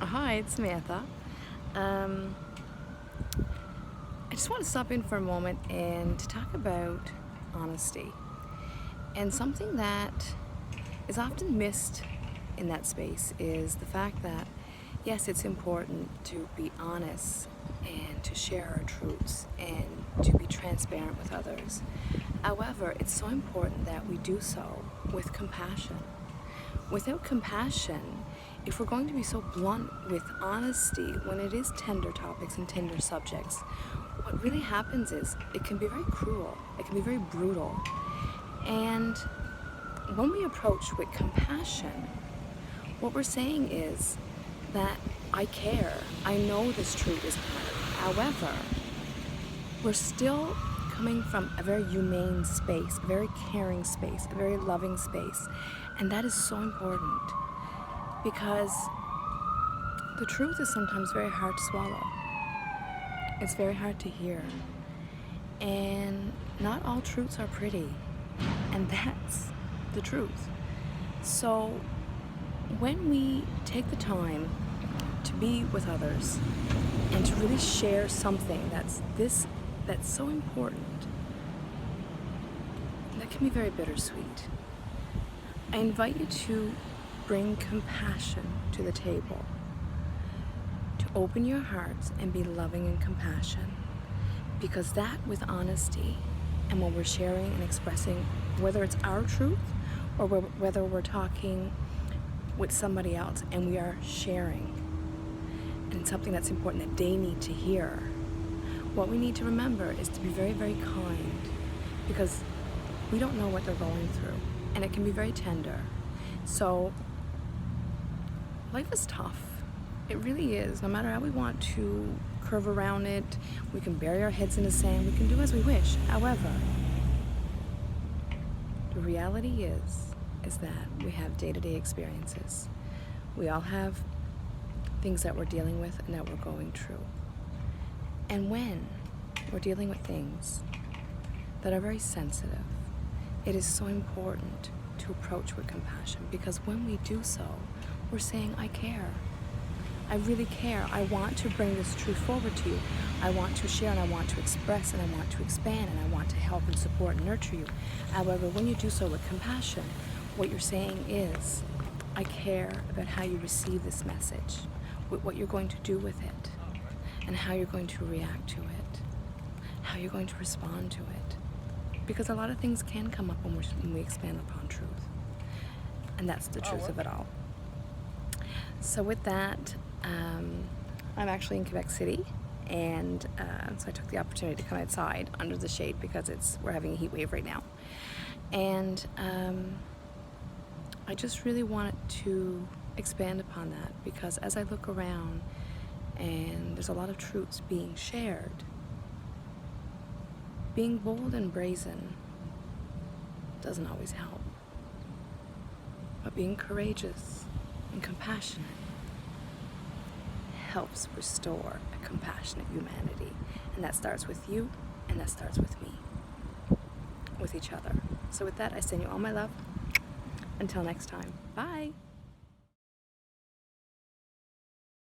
Hi, it's Samantha. I just want to stop in for a moment and to talk about honesty. And something that is often missed in that space is the fact that, yes, it's important to be honest and to share our truths and to be transparent with others. However, it's so important that we do so with compassion. Without compassion, if we're going to be so blunt with honesty when it is tender topics and tender subjects, what really happens is it can be very cruel, it can be very brutal. And when we approach with compassion, what we're saying is that I care, I know this truth is hard. However, we're still coming from a very humane space, a very caring space, a very loving space. And that is so important because the truth is sometimes very hard to swallow. It's very hard to hear. And not all truths are pretty. And that's the truth. So when we take the time to be with others and to really share something that's so important, that can be very bittersweet. I invite you to bring compassion to the table, to open your hearts and be loving and compassion, because that with honesty and when we're sharing and expressing, whether it's our truth or whether we're talking with somebody else and we are sharing, and it's something that's important that they need to hear, what we need to remember is to be very, very kind, because we don't know what they're going through, and it can be very tender. So life is tough. It really is. No matter how we want to curve around it, we can bury our heads in the sand, we can do as we wish. However, the reality is that we have day-to-day experiences. We all have things that we're dealing with and that we're going through. And when we're dealing with things that are very sensitive, it is so important to approach with compassion, because when we do so, we're saying, I care. I really care. I want to bring this truth forward to you. I want to share and I want to express and I want to expand and I want to help and support and nurture you. However, when you do so with compassion, what you're saying is, I care about how you receive this message, with what you're going to do with it, and how you're going to react to it, how you're going to respond to it. Because a lot of things can come up when we expand upon truth. And that's the truth of it all. So with that, I'm actually in Quebec City, and so I took the opportunity to come outside under the shade because we're having a heat wave right now. And I just really wanted to expand upon that, because as I look around and there's a lot of truths being shared, being bold and brazen doesn't always help. But being courageous and compassionate helps restore a compassionate humanity. And that starts with you, and that starts with me, with each other. So with that, I send you all my love. Until next time, bye.